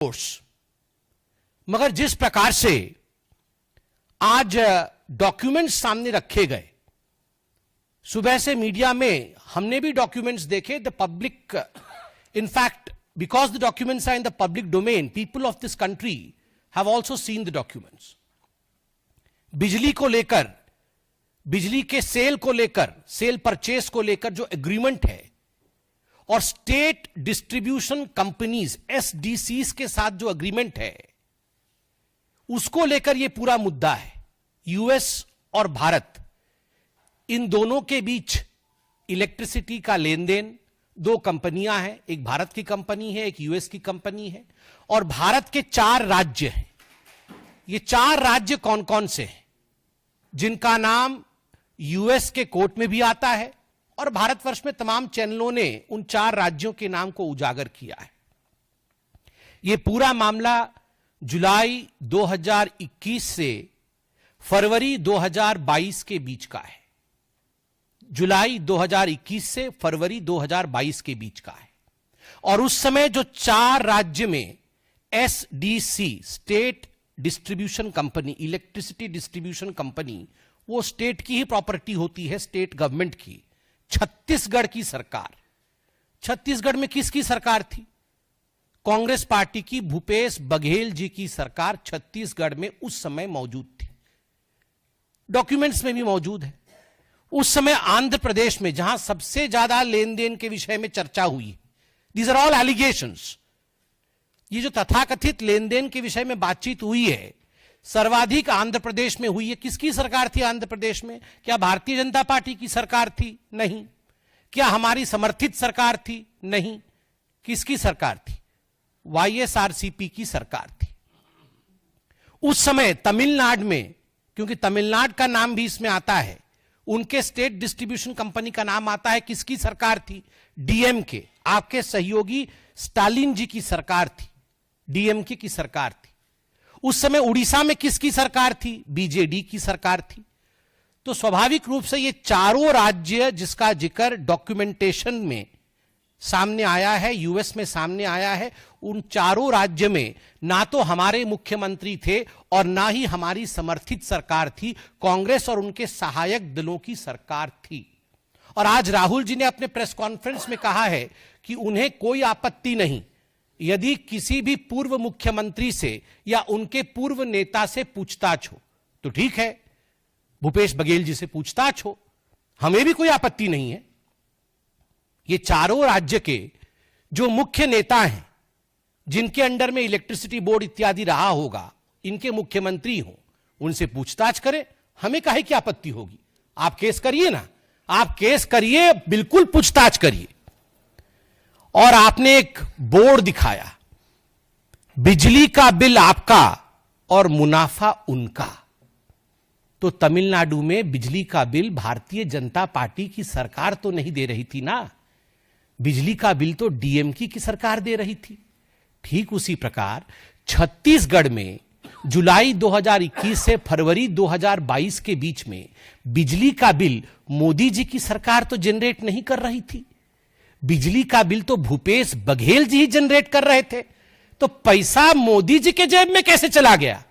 Course. मगर जिस प्रकार से आज डॉक्यूमेंट्स सामने रखे गए, सुबह से मीडिया में हमने भी डॉक्यूमेंट्स देखे। The public, in fact because the documents are in the public domain, people of this country have also seen the documents. बिजली को लेकर, बिजली के सेल को लेकर, सेल परचेस को लेकर जो एग्रीमेंट है और स्टेट डिस्ट्रीब्यूशन कंपनीज एसडीसीज के साथ जो एग्रीमेंट है, उसको लेकर यह पूरा मुद्दा है। यूएस और भारत, इन दोनों के बीच इलेक्ट्रिसिटी का लेन देन, दो कंपनियां हैं, एक भारत की कंपनी है, एक यूएस की कंपनी है, और भारत के 4 राज्य हैं। ये 4 राज्य कौन कौन से हैं, जिनका नाम यूएस के कोर्ट में भी आता है और भारतवर्ष में तमाम चैनलों ने उन 4 राज्यों के नाम को उजागर किया है। यह पूरा मामला जुलाई 2021 से फरवरी 2022 के बीच का है। जुलाई 2021 से फरवरी 2022 के बीच का है। और उस समय जो 4 राज्य में SDC, state distribution company, electricity distribution company, वो स्टेट की ही प्रॉपर्टी होती है, स्टेट गवर्नमेंट की। छत्तीसगढ़ की सरकार, छत्तीसगढ़ में किसकी सरकार थी? कांग्रेस पार्टी की, भूपेश बघेल जी की सरकार छत्तीसगढ़ में उस समय मौजूद थी। डॉक्यूमेंट्स में भी मौजूद है। उस समय आंध्र प्रदेश में, जहां सबसे ज्यादा लेन देन के विषय में चर्चा हुई, दीज आर ऑल एलिगेशंस, ये जो तथाकथित लेन देन के विषय में बातचीत हुई है, सर्वाधिक आंध्र प्रदेश में हुई है। किसकी सरकार थी आंध्र प्रदेश में? क्या भारतीय जनता पार्टी की सरकार थी? नहीं। क्या हमारी समर्थित सरकार थी? नहीं। किसकी सरकार थी? वाईएसआरसीपी की सरकार थी। उस समय तमिलनाडु में, क्योंकि तमिलनाडु का नाम भी इसमें आता है, उनके स्टेट डिस्ट्रीब्यूशन कंपनी का नाम आता है। किसकी सरकार थी? डीएमके, आपके सहयोगी स्टालिन जी की सरकार थी, डीएमके की सरकार थी। उस समय उड़ीसा में किसकी सरकार थी? बीजेडी की सरकार थी। तो स्वाभाविक रूप से ये चारों राज्य जिसका जिक्र डॉक्यूमेंटेशन में सामने आया है, यूएस में सामने आया है, उन चारों राज्य में ना तो हमारे मुख्यमंत्री थे और ना ही हमारी समर्थित सरकार थी, कांग्रेस और उनके सहायक दलों की सरकार थी। और आज राहुल जी ने अपने प्रेस कॉन्फ्रेंस में कहा है कि उन्हें कोई आपत्ति नहीं यदि किसी भी पूर्व मुख्यमंत्री से या उनके पूर्व नेता से पूछताछ हो, तो ठीक है, भूपेश बघेल जी से पूछताछ हो, हमें भी कोई आपत्ति नहीं है। ये चारों राज्य के जो मुख्य नेता हैं, जिनके अंडर में इलेक्ट्रिसिटी बोर्ड इत्यादि रहा होगा, इनके मुख्यमंत्री हो, उनसे पूछताछ करें, हमें काहे की आपत्ति होगी? आप केस करिए ना, आप केस करिए, बिल्कुल पूछताछ करिए। और आपने एक बोर्ड दिखाया, बिजली का बिल आपका और मुनाफा उनका। तो तमिलनाडु में बिजली का बिल भारतीय जनता पार्टी की सरकार तो नहीं दे रही थी ना, बिजली का बिल तो डीएमके की सरकार दे रही थी। ठीक उसी प्रकार छत्तीसगढ़ में जुलाई 2021 से फरवरी 2022 के बीच में बिजली का बिल मोदी जी की सरकार तो जनरेट नहीं कर रही थी, बिजली का बिल तो भूपेश बघेल जी ही जनरेट कर रहे थे। तो पैसा मोदी जी के जेब में कैसे चला गया?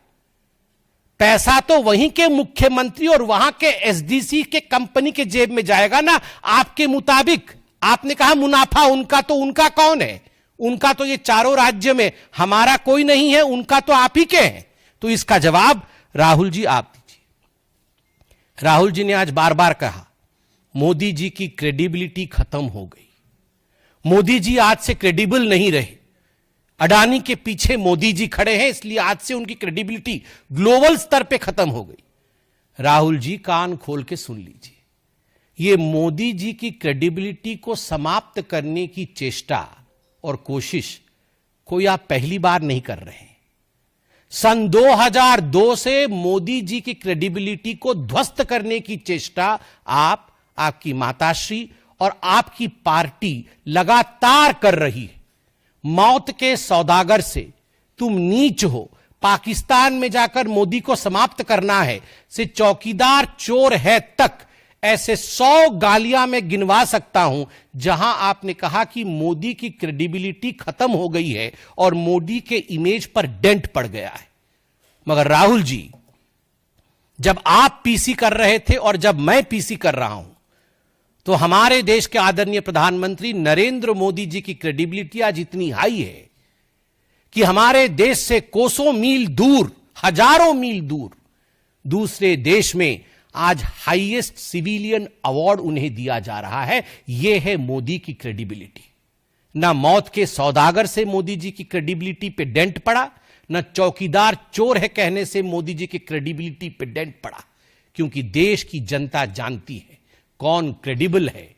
पैसा तो वहीं के मुख्यमंत्री और वहां के एसडीसी के कंपनी के जेब में जाएगा ना। आपके मुताबिक आपने कहा मुनाफा उनका, तो उनका कौन है? उनका तो ये चारों राज्य में हमारा कोई नहीं है, उनका तो आप ही के हैं। तो इसका जवाब राहुल जी आप दीजिए। राहुल जी ने आज बार बार कहा मोदी जी की क्रेडिबिलिटी खत्म हो गई, मोदी जी आज से क्रेडिबल नहीं रहे, अडानी के पीछे मोदी जी खड़े हैं, इसलिए आज से उनकी क्रेडिबिलिटी ग्लोबल स्तर पे खत्म हो गई। राहुल जी कान खोल के सुन लीजिए, ये मोदी जी की क्रेडिबिलिटी को समाप्त करने की चेष्टा और कोशिश कोई आप पहली बार नहीं कर रहे हैं। सन 2002 से मोदी जी की क्रेडिबिलिटी को ध्वस्त करने की चेष्टा आप, आपकी माताश्री और आपकी पार्टी लगातार कर रही है। मौत के सौदागर से तुम नीच हो, पाकिस्तान में जाकर मोदी को समाप्त करना है, से चौकीदार चोर है तक ऐसे 100 गालियां मैं गिनवा सकता हूं जहां आपने कहा कि मोदी की क्रेडिबिलिटी खत्म हो गई है और मोदी के इमेज पर डेंट पड़ गया है। मगर राहुल जी, जब आप पीसी कर रहे थे और जब मैं पीसी कर रहा हूं, तो हमारे देश के आदरणीय प्रधानमंत्री नरेंद्र मोदी जी की क्रेडिबिलिटी आज इतनी हाई है कि हमारे देश से कोसों मील दूर, हजारों मील दूर दूसरे देश में आज हाईएस्ट सिविलियन अवार्ड उन्हें दिया जा रहा है। यह है मोदी की क्रेडिबिलिटी। ना मौत के सौदागर से मोदी जी की क्रेडिबिलिटी पे डेंट पड़ा, न चौकीदार चोर है कहने से मोदी जी की क्रेडिबिलिटी पे डेंट पड़ा, क्योंकि देश की जनता जानती है कौन क्रेडिबल है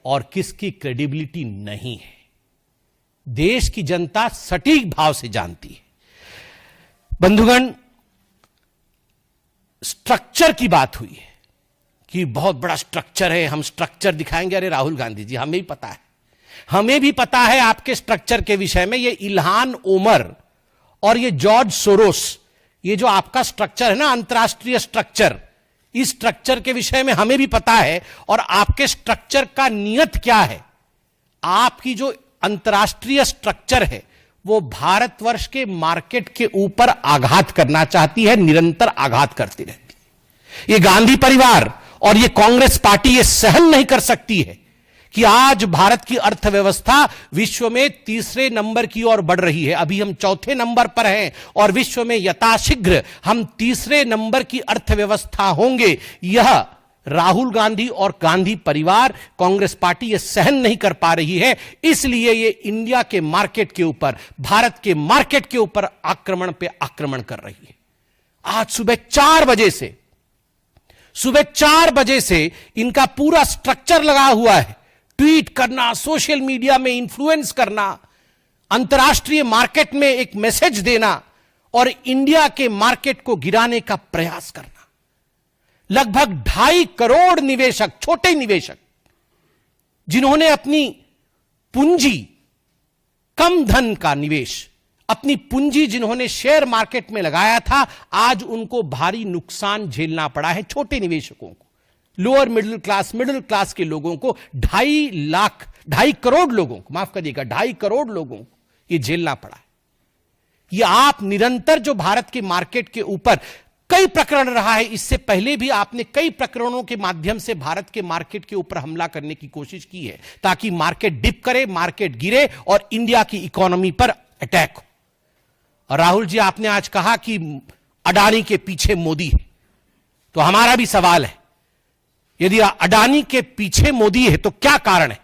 और किसकी क्रेडिबिलिटी नहीं है। देश की जनता सटीक भाव से जानती है। बंधुगण, स्ट्रक्चर की बात हुई है कि बहुत बड़ा स्ट्रक्चर है, हम स्ट्रक्चर दिखाएंगे। अरे राहुल गांधी जी, हमें भी पता है आपके स्ट्रक्चर के विषय में। ये इल्हान ओमर और ये जॉर्ज सोरोस, ये जो आपका स्ट्रक्चर है ना, अंतरराष्ट्रीय स्ट्रक्चर, इस स्ट्रक्चर के विषय में हमें भी पता है। और आपके स्ट्रक्चर का नियत क्या है? आपकी जो अंतरराष्ट्रीय स्ट्रक्चर है वो भारतवर्ष के मार्केट के ऊपर आघात करना चाहती है, निरंतर आघात करती रहती है। ये गांधी परिवार और ये कांग्रेस पार्टी ये सहन नहीं कर सकती है कि आज भारत की अर्थव्यवस्था विश्व में तीसरे नंबर की ओर बढ़ रही है। अभी हम चौथे नंबर पर हैं और विश्व में यथाशीघ्र हम तीसरे नंबर की अर्थव्यवस्था होंगे। यह राहुल गांधी और गांधी परिवार, कांग्रेस पार्टी ये सहन नहीं कर पा रही है। इसलिए ये इंडिया के मार्केट के ऊपर, भारत के मार्केट के ऊपर आक्रमण पे आक्रमण कर रही है। आज सुबह 4 बजे से इनका पूरा स्ट्रक्चर लगा हुआ है। ट्वीट करना, सोशल मीडिया में इन्फ्लुएंस करना, अंतर्राष्ट्रीय मार्केट में एक मैसेज देना और इंडिया के मार्केट को गिराने का प्रयास करना। लगभग 2.5 करोड़ निवेशक, छोटे निवेशक, जिन्होंने अपनी पूंजी, कम धन का निवेश, अपनी पूंजी जिन्होंने शेयर मार्केट में लगाया था, आज उनको भारी नुकसान झेलना पड़ा है। छोटे निवेशकों को, लोअर मिडिल क्लास के लोगों को, 2.5 करोड़ लोगों को, माफ करिएगा, 2.5 करोड़ लोगों को यह झेलना पड़ा है। यह आप निरंतर जो भारत के मार्केट के ऊपर कई प्रकरण रहा है, इससे पहले भी आपने कई प्रकरणों के माध्यम से भारत के मार्केट के ऊपर हमला करने की कोशिश की है, ताकि मार्केट डिप करे, मार्केट गिरे और इंडिया की इकोनॉमी पर अटैक हो। और राहुल जी, आपने आज कहा कि अडानी के पीछे मोदी है, तो हमारा भी सवाल है, यदि अडानी के पीछे मोदी है तो क्या कारण है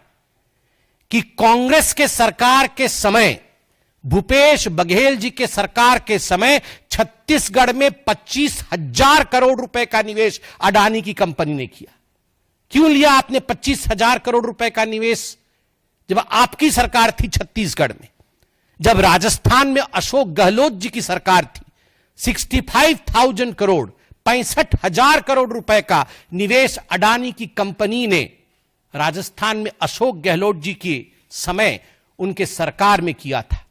कि कांग्रेस के सरकार के समय, भूपेश बघेल जी के सरकार के समय छत्तीसगढ़ में 25,000 करोड़ रुपए का निवेश अडानी की कंपनी ने किया? क्यों लिया आपने 25,000 करोड़ रुपए का निवेश जब आपकी सरकार थी छत्तीसगढ़ में? जब राजस्थान में अशोक गहलोत जी की सरकार थी, 65,000 करोड़, 65,000 करोड़ रुपए का निवेश अडानी की कंपनी ने राजस्थान में अशोक गहलोत जी के समय उनके सरकार में किया था।